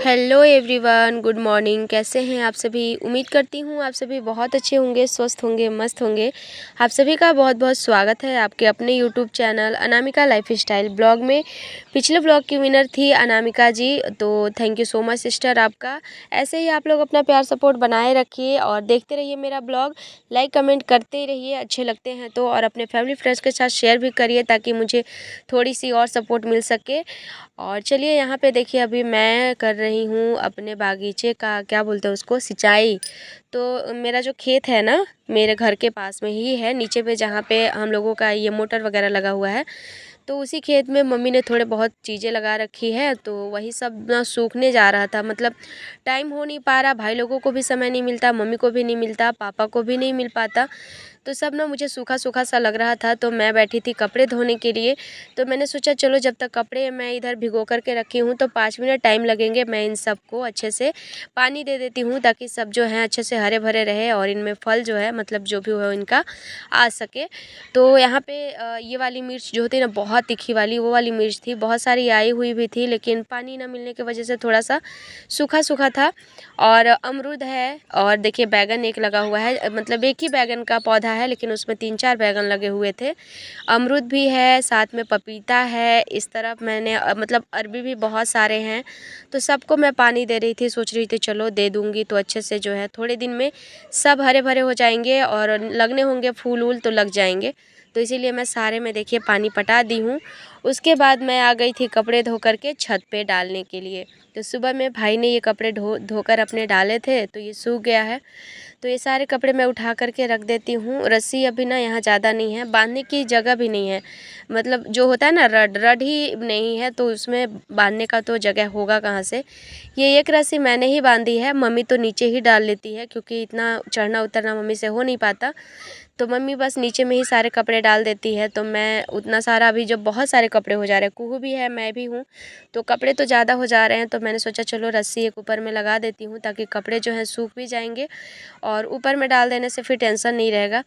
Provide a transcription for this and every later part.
Hello everyone, good morning. कैसे हैं आप सभी? उम्मीद करती हूँ आप सभी बहुत अच्छे होंगे, स्वस्थ होंगे, मस्त होंगे। आप सभी का बहुत बहुत स्वागत है आपके अपने YouTube channel Anamika lifestyle blog में। पिछले ब्लॉग की विनर थी अनामिका जी, तो thank you so much sister आपका। ऐसे ही आप लोग अपना प्यार सपोर्ट बनाए रखिए और देखते रहिए मेरा ब्लॉग। लाइक कमेंट करते ही रहिए अच्छे लगते हैं तो, और अपने फैमिली फ्रेंड्स के साथ शेयर भी करिए ताकि मुझे थोड़ी सी और सपोर्ट मिल सके। और चलिए यहाँ पे देखिए, अभी मैं कर रही हूँ अपने बागीचे का क्या बोलते हैं उसको, सिंचाई। तो मेरा जो खेत है ना, मेरे घर के पास में ही है, नीचे पे जहाँ पे हम लोगों का ये मोटर वगैरह लगा हुआ है। तो उसी खेत में मम्मी ने थोड़े बहुत चीज़ें लगा रखी है, तो वही सब ना सूखने जा रहा था। मतलब टाइम हो नहीं पा रहा, भाई लोगों को भी समय नहीं मिलता, मम्मी को भी नहीं मिलता, पापा को भी नहीं मिल पाता। तो सब ना मुझे सूखा सूखा सा लग रहा था, तो मैं बैठी थी कपड़े धोने के लिए। तो मैंने सोचा चलो जब तक कपड़े मैं इधर भिगो कर के रखी हूँ तो 5 मिनट टाइम लगेंगे, मैं इन सबको अच्छे से पानी दे देती हूँ ताकि सब जो है अच्छे से हरे भरे रहे और इनमें फल जो है मतलब जो भी हो इनका आ सके। तो यहाँ पे ये वाली मिर्च जो होती है ना, बहुत तीखी वाली, वो वाली मिर्च थी, बहुत सारी आई हुई भी थी, लेकिन पानी ना मिलने की वजह से थोड़ा सा सूखा सूखा था। और अमरूद है, और देखिए बैगन एक लगा हुआ है, मतलब एक ही बैगन का पौधा है लेकिन उसमें 3-4 बैगन लगे हुए थे। अमरूद भी है, साथ में पपीता है, इस तरफ मैंने मतलब अरबी भी बहुत सारे हैं। तो सबको मैं पानी दे रही थी, सोच रही थी चलो दे दूँगी तो अच्छे से जो है थोड़े दिन में सब हरे भरे हो जाएंगे और लगने होंगे फूल वूल तो लग जाएंगे। तो इसीलिए मैं सारे में देखिए पानी पटा दी हूँ। उसके बाद मैं आ गई थी कपड़े धो कर के छत पे डालने के लिए। तो सुबह में भाई ने ये कपड़े धोकर अपने डाले थे, तो ये सूख गया है। तो ये सारे कपड़े मैं उठा कर के रख देती हूँ। रस्सी अभी ना यहाँ ज़्यादा नहीं है, बांधने की जगह भी नहीं है। मतलब जो होता है ना रड रड ही नहीं है, तो उसमें बांधने का तो जगह होगा कहाँ से। ये एक रस्सी मैंने ही बांधी है, मम्मी तो नीचे ही डाल लेती है क्योंकि इतना चढ़ना उतरना मम्मी से हो नहीं पाता। तो मम्मी बस नीचे में ही सारे कपड़े डाल देती है। तो मैं उतना सारा, अभी जब बहुत सारे कपड़े हो जा रहे हैं, कुहू भी है, मैं भी हूँ, तो कपड़े तो ज़्यादा हो जा रहे हैं। तो मैंने सोचा चलो रस्सी एक ऊपर में लगा देती हूँ ताकि कपड़े जो हैं सूख भी जाएंगे और ऊपर में डाल देने से फिर टेंशन नहीं रहेगा।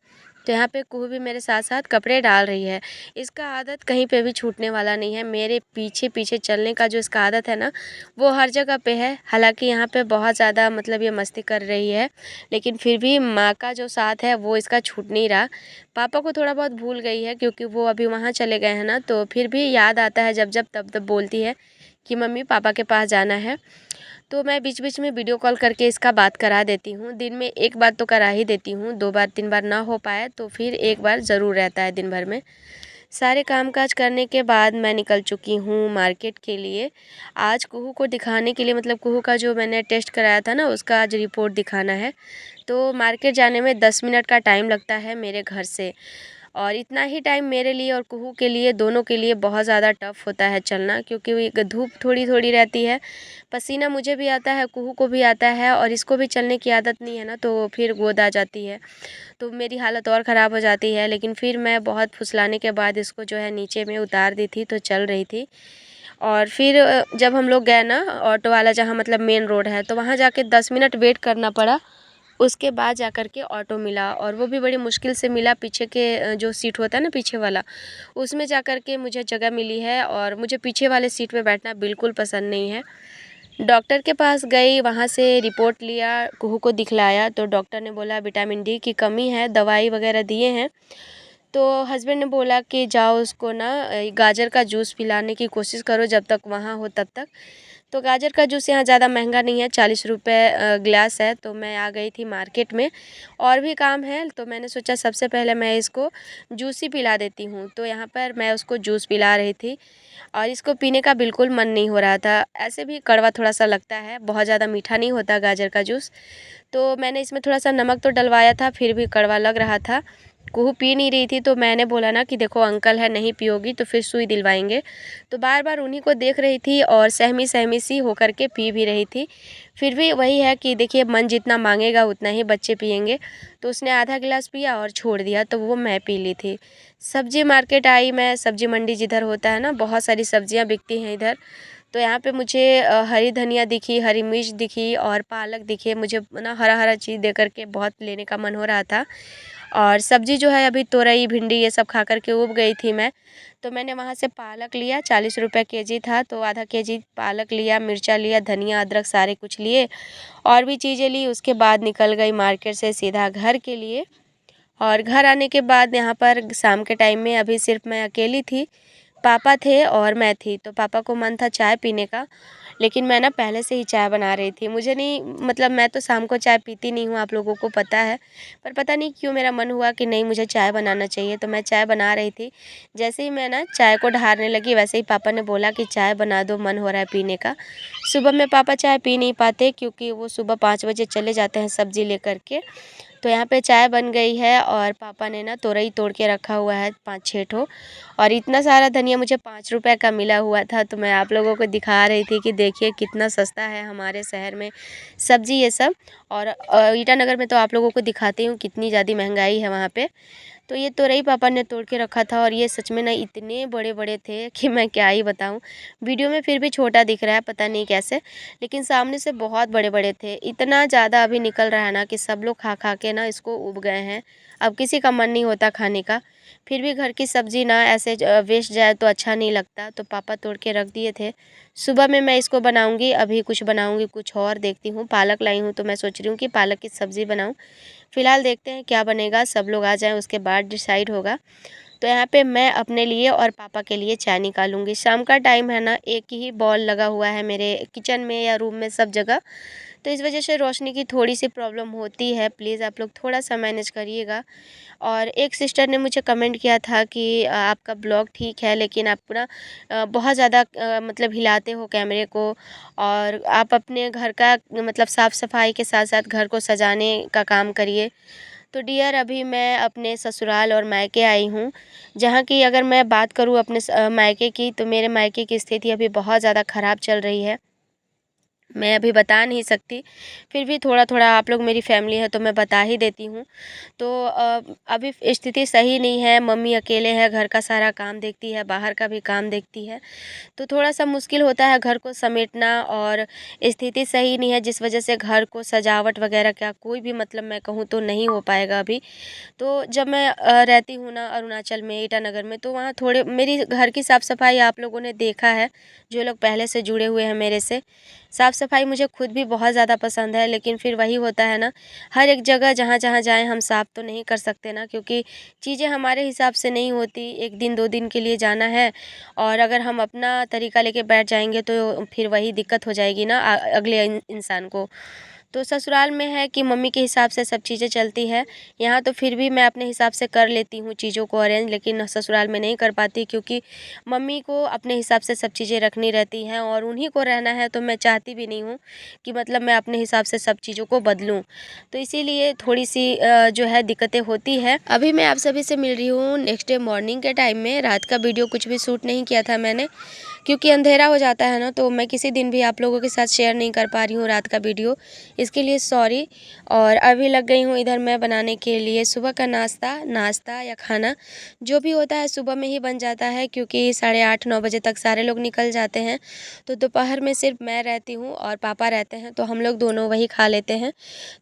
तो यहाँ पे कुहू भी मेरे साथ साथ कपड़े डाल रही है। इसका आदत कहीं पे भी छूटने वाला नहीं है, मेरे पीछे पीछे चलने का जो इसका आदत है ना, वो हर जगह पे है। हालांकि यहाँ पे बहुत ज़्यादा मतलब ये मस्ती कर रही है, लेकिन फिर भी माँ का जो साथ है वो इसका छूट नहीं रहा। पापा को थोड़ा बहुत भूल गई है क्योंकि वो अभी वहाँ चले गए हैं ना, तो फिर भी याद आता है जब जब तब तब बोलती है कि मम्मी पापा के पास जाना है। तो मैं बीच बीच में वीडियो कॉल करके इसका बात करा देती हूँ। दिन में एक बार तो करा ही देती हूँ, 2 बार 3 बार ना हो पाए तो फिर एक बार ज़रूर रहता है दिन भर में। सारे कामकाज करने के बाद मैं निकल चुकी हूँ मार्केट के लिए। आज कुहू को दिखाने के लिए, मतलब कुहू का जो मैंने टेस्ट कराया था ना, उसका आज रिपोर्ट दिखाना है। तो मार्केट जाने में 10 मिनट का टाइम लगता है मेरे घर से, और इतना ही टाइम मेरे लिए और कुहू के लिए, दोनों के लिए बहुत ज़्यादा टफ़ होता है चलना, क्योंकि वो धूप थोड़ी थोड़ी रहती है। पसीना मुझे भी आता है, कुहू को भी आता है, और इसको भी चलने की आदत नहीं है ना, तो फिर गोद आ जाती है। तो मेरी हालत और ख़राब हो जाती है, लेकिन फिर मैं बहुत फुसलाने के बाद इसको जो है नीचे में उतार दी थी, तो चल रही थी। और फिर जब हम लोग गए ना ऑटो वाला, जहाँ मतलब मेन रोड है, तो वहाँ जाके 10 मिनट वेट करना पड़ा। उसके बाद जा कर के ऑटो मिला, और वो भी बड़ी मुश्किल से मिला। पीछे के जो सीट होता है ना, पीछे वाला, उसमें जा कर के मुझे जगह मिली है, और मुझे पीछे वाले सीट पे बैठना बिल्कुल पसंद नहीं है। डॉक्टर के पास गई, वहाँ से रिपोर्ट लिया, कुहू को दिखलाया, तो डॉक्टर ने बोला विटामिन डी की कमी है, दवाई वगैरह दिए हैं। तो हस्बैंड ने बोला कि जाओ उसको ना गाजर का जूस पिलाने की कोशिश करो जब तक वहाँ हो तब तक। तो गाजर का जूस यहाँ ज़्यादा महंगा नहीं है, 40 रुपये गिलास है। तो मैं आ गई थी मार्केट में, और भी काम है, तो मैंने सोचा सबसे पहले मैं इसको जूस ही पिला देती हूँ। तो यहाँ पर मैं उसको जूस पिला रही थी, और इसको पीने का बिल्कुल मन नहीं हो रहा था। ऐसे भी कड़वा थोड़ा सा लगता है, बहुत ज़्यादा मीठा नहीं होता गाजर का जूस। तो मैंने इसमें थोड़ा सा नमक तो डलवाया था, फिर भी कड़वा लग रहा था। कुहू पी नहीं रही थी, तो मैंने बोला ना कि देखो अंकल है, नहीं पियोगी तो फिर सुई दिलवाएंगे। तो बार बार उन्हीं को देख रही थी और सहमी सहमी सी होकर के पी भी रही थी। फिर भी वही है कि देखिए मन जितना मांगेगा उतना ही बच्चे पियेंगे। तो उसने आधा गिलास पिया और छोड़ दिया, तो वो मैं पी ली थी। सब्जी मार्केट आई मैं, सब्जी मंडी जिधर होता है ना, बहुत सारी सब्जियां बिकती हैं इधर। तो यहाँ पे मुझे हरी धनिया दिखी, हरी मिर्च दिखी और पालक दिखे। मुझे ना हरा हरा चीज़ देख कर के बहुत लेने का मन हो रहा था। और सब्ज़ी जो है अभी तोरई भिंडी ये सब खा कर के उब गई थी मैं। तो मैंने वहाँ से पालक लिया, 40 रुपये केजी था, तो आधा केजी पालक लिया, मिर्चा लिया, धनिया अदरक सारे कुछ लिए और भी चीज़ें ली। उसके बाद निकल गई मार्केट से सीधा घर के लिए। और घर आने के बाद यहाँ पर शाम के टाइम में अभी सिर्फ मैं अकेली थी, पापा थे और मैं थी। तो पापा को मन था चाय पीने का, लेकिन मैं ना पहले से ही चाय बना रही थी। मुझे नहीं, मतलब मैं तो शाम को चाय पीती नहीं हूँ, आप लोगों को पता है, पर पता नहीं क्यों मेरा मन हुआ कि नहीं मुझे चाय बनाना चाहिए, तो मैं चाय बना रही थी। जैसे ही मैं ना चाय को ढारने लगी वैसे ही पापा ने बोला कि चाय बना दो, मन हो रहा है पीने का। सुबह में पापा चाय पी नहीं पाते क्योंकि वो सुबह 5 बजे चले जाते हैं सब्ज़ी लेकर के। तो यहाँ पे चाय बन गई है और पापा ने ना तोरई तोड़ के रखा हुआ है 5-6 ठो, और इतना सारा धनिया मुझे 5 रुपए का मिला हुआ था। तो मैं आप लोगों को दिखा रही थी कि देखिए कितना सस्ता है हमारे शहर में सब्ज़ी ये सब। और ईटानगर में तो आप लोगों को दिखाती हूँ कितनी ज़्यादा महंगाई है वहाँ पे। तो ये तोरई पापा ने तोड़ के रखा था और ये सच में ना इतने बड़े-बड़े थे कि मैं क्या ही बताऊँ। वीडियो में फिर भी छोटा दिख रहा है, पता नहीं कैसे, लेकिन सामने से बहुत बड़े-बड़े थे। इतना ज़्यादा अभी निकल रहा है ना कि सब लोग खा-खा के ना इसको ऊब गए हैं। अब किसी का मन नहीं होता खाने का। फिर भी घर की सब्ज़ी ना ऐसे वेस्ट जाए तो अच्छा नहीं लगता, तो पापा तोड़ के रख दिए थे। सुबह में मैं इसको बनाऊँगी, अभी कुछ बनाऊँगी कुछ और, देखती हूँ। पालक लाई हूँ तो मैं सोच रही हूँ कि पालक की सब्ज़ी बनाऊँ। फ़िलहाल देखते हैं क्या बनेगा, सब लोग आ जाएँ उसके बाद डिसाइड होगा। तो यहाँ पे मैं अपने लिए और पापा के लिए चाय निकालूँगी। शाम का टाइम है ना, एक ही बॉल लगा हुआ है मेरे किचन में या रूम में सब जगह, तो इस वजह से रोशनी की थोड़ी-सी प्रॉब्लम होती है। प्लीज़ आप लोग थोड़ा-सा मैनेज करिएगा। और एक सिस्टर ने मुझे कमेंट किया था कि आपका ब्लॉग ठीक है, लेकिन आप ना बहुत ज़्यादा मतलब हिलाते हो कैमरे को, और आप अपने घर का मतलब साफ़-सफ़ाई के साथ-साथ घर को सजाने का काम करिए। तो डियर, अभी मैं अपने ससुराल और मायके आई हूँ, जहाँ की अगर मैं बात करूँ अपने मायके की, तो मेरे मायके की स्थिति अभी बहुत ज़्यादा ख़राब चल रही है। मैं अभी बता नहीं सकती, फिर भी थोड़ा-थोड़ा आप लोग मेरी फ़ैमिली है तो मैं बता ही देती हूँ। तो अभी स्थिति सही नहीं है, मम्मी अकेले हैं, घर का सारा काम देखती है, बाहर का भी काम देखती है। तो थोड़ा-सा मुश्किल होता है घर को समेटना, और स्थिति सही नहीं है जिस वजह से घर को सजावट वगैरह का कोई भी मतलब मैं कहूँ तो नहीं हो पाएगा अभी। तो जब मैं रहती हूँ ना अरुणाचल में, ईटानगर में, तो वहाँ थोड़े मेरी घर की साफ़-सफ़ाई आप लोगों ने देखा है, जो लोग पहले से जुड़े हुए हैं मेरे से। साफ़-सफ़ाई मुझे खुद भी बहुत ज़्यादा पसंद है, लेकिन फिर वही होता है ना, हर एक जगह जहाँ-जहाँ जाएँ हम साफ़ तो नहीं कर सकते ना, क्योंकि चीज़ें हमारे हिसाब से नहीं होती। 1 दिन 2 दिन के लिए जाना है और अगर हम अपना तरीका लेके बैठ जाएँगे तो फिर वही दिक्कत हो जाएगी ना अगले इंसान को। तो ससुराल में है कि मम्मी के हिसाब से सब चीज़ें चलती है। यहाँ तो फिर भी मैं अपने हिसाब से कर लेती हूँ चीज़ों को अरेंज, लेकिन ससुराल में नहीं कर पाती क्योंकि मम्मी को अपने हिसाब से सब चीज़ें रखनी रहती हैं और उन्हीं को रहना है, तो मैं चाहती भी नहीं हूँ कि मतलब मैं अपने हिसाब से सब चीज़ों को बदलूँ। तो इसीलिए थोड़ी-सी जो है दिक्कतें होती है। अभी मैं आप सभी से मिल रही हूँ नेक्स्ट डे मॉर्निंग के टाइम में। रात का वीडियो कुछ भी शूट नहीं किया था मैंने, क्योंकि अंधेरा हो जाता है ना, तो मैं किसी दिन भी आप लोगों के साथ शेयर नहीं कर पा रही हूँ रात का वीडियो, इसके लिए सॉरी। और अभी लग गई हूँ इधर मैं बनाने के लिए सुबह का नाश्ता या खाना जो भी होता है सुबह में ही बन जाता है, क्योंकि 8:30-9 बजे तक सारे लोग निकल जाते हैं। तो दोपहर में सिर्फ मैं रहती हूँ और पापा रहते हैं, तो हम लोग दोनों वही खा लेते हैं।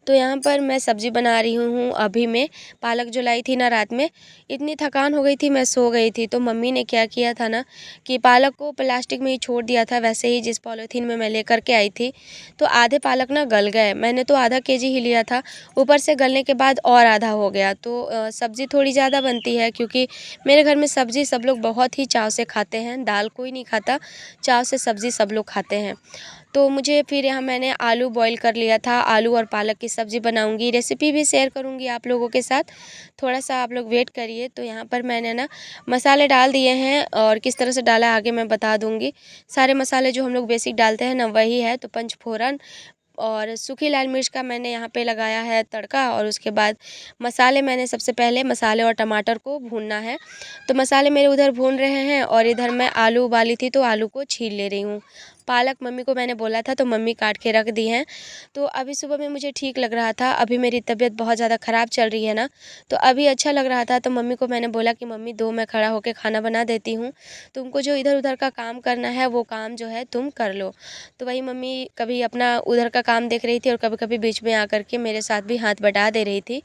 तो यहाँ पर मैं सब्ज़ी बना रही हूँ अभी मैं। पालक जो लाई थी ना रात में, इतनी थकान हो गई थी, मैं सो गई थी। तो मम्मी ने क्या किया था ना कि पालक को प्लास्टिक में ही छोड़ दिया था, वैसे ही जिस पॉलीथीन में मैं लेकर के आई थी। तो आधे पालक ना गल गए। मैंने तो आधा केजी ही लिया था, ऊपर से गलने के बाद और आधा हो गया। तो सब्ज़ी थोड़ी ज़्यादा बनती है, क्योंकि मेरे घर में सब्ज़ी सब लोग बहुत ही चाव से खाते हैं। दाल कोई नहीं खाता, चाव से सब्ज़ी सब लोग खाते हैं। तो मुझे फिर यहाँ मैंने आलू बॉईल कर लिया था। आलू और पालक की सब्ज़ी बनाऊँगी, रेसिपी भी शेयर करूँगी आप लोगों के साथ। थोड़ा-सा आप लोग वेट करिए। तो यहाँ पर मैंने ना मसाले डाल दिए हैं, और किस तरह से डाला आगे मैं बता दूँगी। सारे मसाले जो हम लोग बेसिक डालते हैं ना वही है। तो पंचफोरन और सूखी लाल मिर्च का मैंने यहाँ पे लगाया है तड़का, और उसके बाद मसाले मैंने सबसे पहले मसाले और टमाटर को भूनना है। तो मसाले मेरे उधर भून रहे हैं और इधर मैं आलू उबाली थी तो आलू को छील ले रही हूँ। पालक मम्मी को मैंने बोला था तो मम्मी काट के रख दी हैं। तो अभी सुबह में मुझे ठीक लग रहा था, अभी मेरी तबीयत बहुत ज़्यादा ख़राब चल रही है ना, तो अभी अच्छा लग रहा था। तो मम्मी को मैंने बोला कि मम्मी दो, मैं खड़ा होकर खाना बना देती हूँ, तुमको जो इधर उधर का काम करना है वो काम जो है तुम कर लो। तो वही मम्मी कभी अपना उधर का काम देख रही थी और कभी कभी बीच में आकर के मेरे साथ भी हाथ बटा दे रही थी।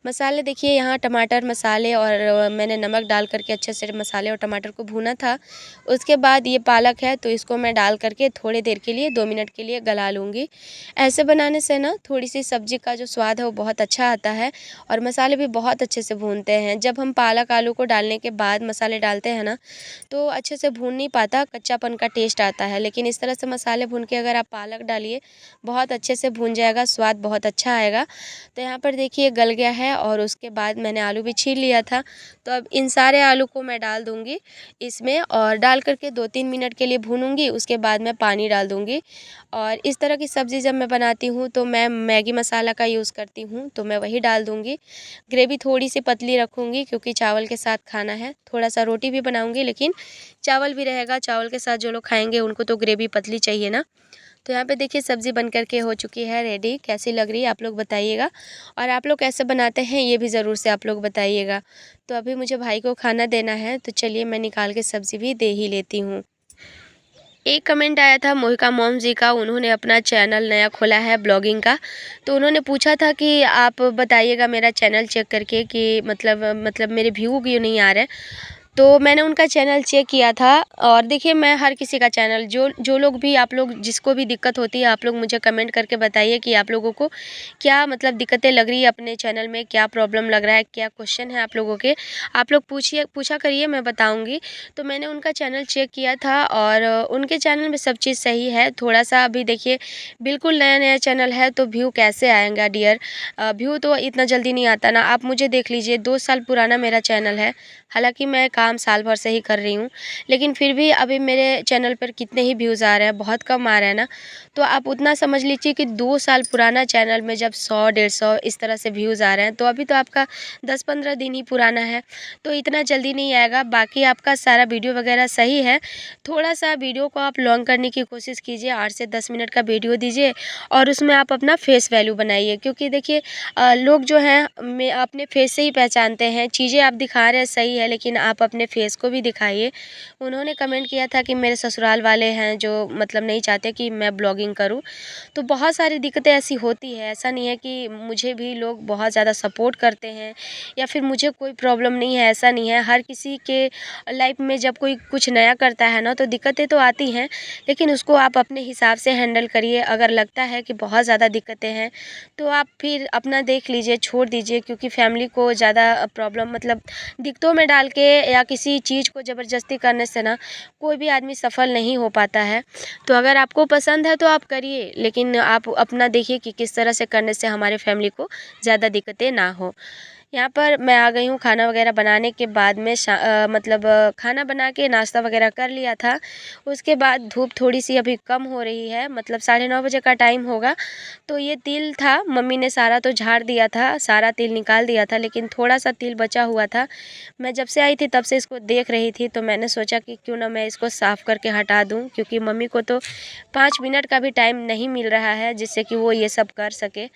मसाले देखिए यहाँ टमाटर मसाले और मैंने नमक डाल करके अच्छे से मसाले और टमाटर को भूना था। उसके बाद ये पालक है तो इसको मैं डाल करके थोड़ी देर के लिए 2 मिनट के लिए गला लूँगी। ऐसे बनाने से ना थोड़ी-सी सब्ज़ी का जो स्वाद है वो बहुत अच्छा आता है और मसाले भी बहुत अच्छे से भूनते हैं। जब हम पालक आलू को डालने के बाद मसाले डालते हैं ना, तो अच्छे से भून नहीं पाता, कच्चापन का टेस्ट आता है। लेकिन इस तरह से मसाले भून के अगर आप पालक डालिए, बहुत अच्छे से भून जाएगा, स्वाद बहुत अच्छा आएगा। तो यहाँ पर देखिए गल गया है और उसके बाद मैंने आलू भी छील लिया था। तो अब इन सारे आलू को मैं डाल दूँगी इसमें और डाल कर के 2-3 मिनट के लिए भूनूँगी, उसके बाद मैं पानी डाल दूँगी। और इस तरह की सब्ज़ी जब मैं बनाती हूँ तो मैं मैगी मसाला का यूज़ करती हूँ, तो मैं वही डाल दूँगी। ग्रेवी थोड़ी-सी पतली रखूँगी क्योंकि चावल के साथ खाना है। थोड़ा-सा रोटी भी बनाऊँगी लेकिन चावल भी रहेगा, चावल के साथ जो लोग खाएँगे उनको तो ग्रेवी पतली चाहिए ना। तो यहाँ पे देखिए सब्ज़ी बन कर के हो चुकी है रेडी। कैसी लग रही है आप लोग बताइएगा और आप लोग कैसे बनाते हैं ये भी ज़रूर से आप लोग बताइएगा। तो अभी मुझे भाई को खाना देना है तो चलिए मैं निकाल के सब्ज़ी भी दे ही लेती हूँ। एक कमेंट आया था मोहिका मॉम जी का, उन्होंने अपना चैनल नया खोला है ब्लॉगिंग का। तो उन्होंने पूछा था कि आप बताइएगा मेरा चैनल चेक करके कि मतलब मेरे व्यू क्यों नहीं आ रहे। तो मैंने उनका चैनल चेक किया था और देखिए मैं हर किसी का चैनल जो जो लोग भी आप लोग जिसको भी दिक्कत होती है आप लोग मुझे कमेंट करके बताइए कि आप लोगों को क्या मतलब दिक्कतें लग रही है अपने चैनल में, क्या प्रॉब्लम लग रहा है, क्या क्वेश्चन है आप लोगों के, आप लोग पूछा करिए, मैं बताऊंगी। तो मैंने उनका चैनल चेक किया था और उनके चैनल में सब चीज़ सही है। थोड़ा सा अभी देखिए बिल्कुल नया नया चैनल है तो व्यू कैसे आएगा डियर, व्यू तो इतना जल्दी नहीं आता ना। आप मुझे देख लीजिए 2 साल पुराना मेरा चैनल है, हालाँकि मैं काम साल भर से ही कर रही हूँ, लेकिन फिर भी अभी मेरे चैनल पर कितने ही व्यूज़ आ रहे हैं, बहुत कम आ रहे हैं ना। तो आप उतना समझ लीजिए कि 2 साल पुराना चैनल में जब 100 150 इस तरह से व्यूज़ आ रहे हैं, तो अभी तो आपका 10-15 दिन ही पुराना है, तो इतना जल्दी नहीं आएगा। बाकी आपका सारा वीडियो वगैरह सही है, थोड़ा-सा वीडियो को आप लॉन्ग करने की कोशिश कीजिए, 8 से 10 मिनट का वीडियो दीजिए और उसमें आप अपना फेस वैल्यू बनाइए। क्योंकि देखिए लोग जो हैं अपने फेस से ही पहचानते हैं। चीज़ें आप दिखा रहे हैं सही है, लेकिन आप अपने फेस को भी दिखाइए। उन्होंने कमेंट किया था कि मेरे ससुराल वाले हैं जो मतलब नहीं चाहते कि मैं ब्लॉगिंग करूं। तो बहुत सारी दिक्कतें ऐसी होती है, ऐसा नहीं है कि मुझे भी लोग बहुत ज़्यादा सपोर्ट करते हैं या फिर मुझे कोई प्रॉब्लम नहीं है, ऐसा नहीं है। हर किसी के लाइफ में जब कोई कुछ नया करता है ना तो दिक्कतें तो आती हैं, लेकिन उसको आप अपने हिसाब से हैंडल करिए। अगर लगता है कि बहुत ज़्यादा दिक्कतें हैं तो आप फिर अपना देख लीजिए, छोड़ दीजिए, क्योंकि फैमिली को ज़्यादा प्रॉब्लम मतलब दिक्कतों में डाल के या किसी चीज़ को ज़बरदस्ती करने से ना कोई भी आदमी सफल नहीं हो पाता है। तो अगर आपको पसंद है तो आप करिए, लेकिन आप अपना देखिए कि किस तरह से करने से हमारे फैमिली को ज़्यादा दिक्कतें ना हो। यहाँ पर मैं आ गई हूँ खाना वगैरह बनाने के बाद में खाना बना के नाश्ता वगैरह कर लिया था। उसके बाद धूप थोड़ी-सी अभी कम हो रही है, मतलब 9:30 बजे का टाइम होगा। तो ये तिल था, मम्मी ने सारा तो झाड़ दिया था, सारा तिल निकाल दिया था, लेकिन थोड़ा-सा तिल बचा हुआ था। मैं जब से आई थी तब से इसको देख रही थी, तो मैंने सोचा कि क्यों ना मैं इसको साफ़ करके हटा दूँ, क्योंकि मम्मी को तो 5 मिनट का भी टाइम नहीं मिल रहा है जिससे कि वो ये सब कर सके।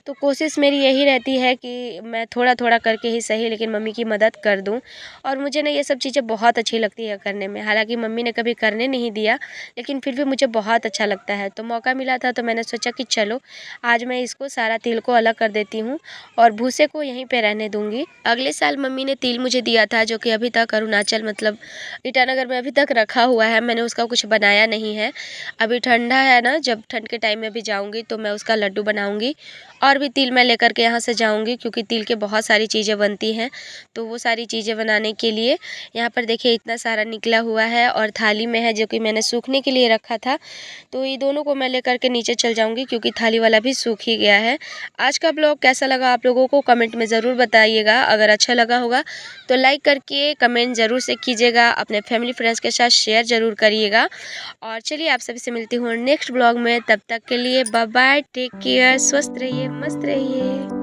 तो कोशिश मेरी यही रहती है कि मैं थोड़ा-थोड़ा करके ही सही लेकिन मम्मी की मदद कर दूँ। और मुझे ना ये सब चीज़ें बहुत अच्छी लगती है करने में। हालाँकि मम्मी ने कभी करने नहीं दिया, लेकिन फिर भी मुझे बहुत अच्छा लगता है। तो मौका मिला था तो मैंने सोचा कि चलो आज मैं इसको सारा तिल को अलग कर देती हूँ और भूसे को यहीं पे रहने दूँगी। अगले साल मम्मी ने तिल मुझे दिया था जो कि अभी तक अरुणाचल मतलब ईटानगर में अभी तक रखा हुआ है। मैंने उसका कुछ बनाया नहीं है। अभी ठंडा है ना, जब ठंड के टाइम में भी जाऊँगी तो मैं उसका लड्डू बनाऊँगी और भी तिल मैं लेकर के यहाँ से जाऊँगी, क्योंकि तिल के बहुत सारी चीज़ें बनती हैं। तो वो सारी चीज़ें बनाने के लिए यहाँ पर देखिए इतना सारा निकला हुआ है और थाली में है जो कि मैंने सूखने के लिए रखा था। तो ये दोनों को मैं लेकर के नीचे चल जाऊँगी क्योंकि थाली वाला भी सूख ही गया है। आज का ब्लॉग कैसा लगा आप लोगों को कमेंट में ज़रूर बताइएगा। अगर अच्छा लगा होगा तो लाइक करके कमेंट ज़रूर से कीजिएगा, अपने फैमिली फ्रेंड्स के साथ शेयर ज़रूर करिएगा। और चलिए आप सभी से मिलती हूँ नेक्स्ट ब्लॉग में, तब तक के लिए बाय बाय, टेक केयर, स्वस्थ रहिए, मस्त रहिए।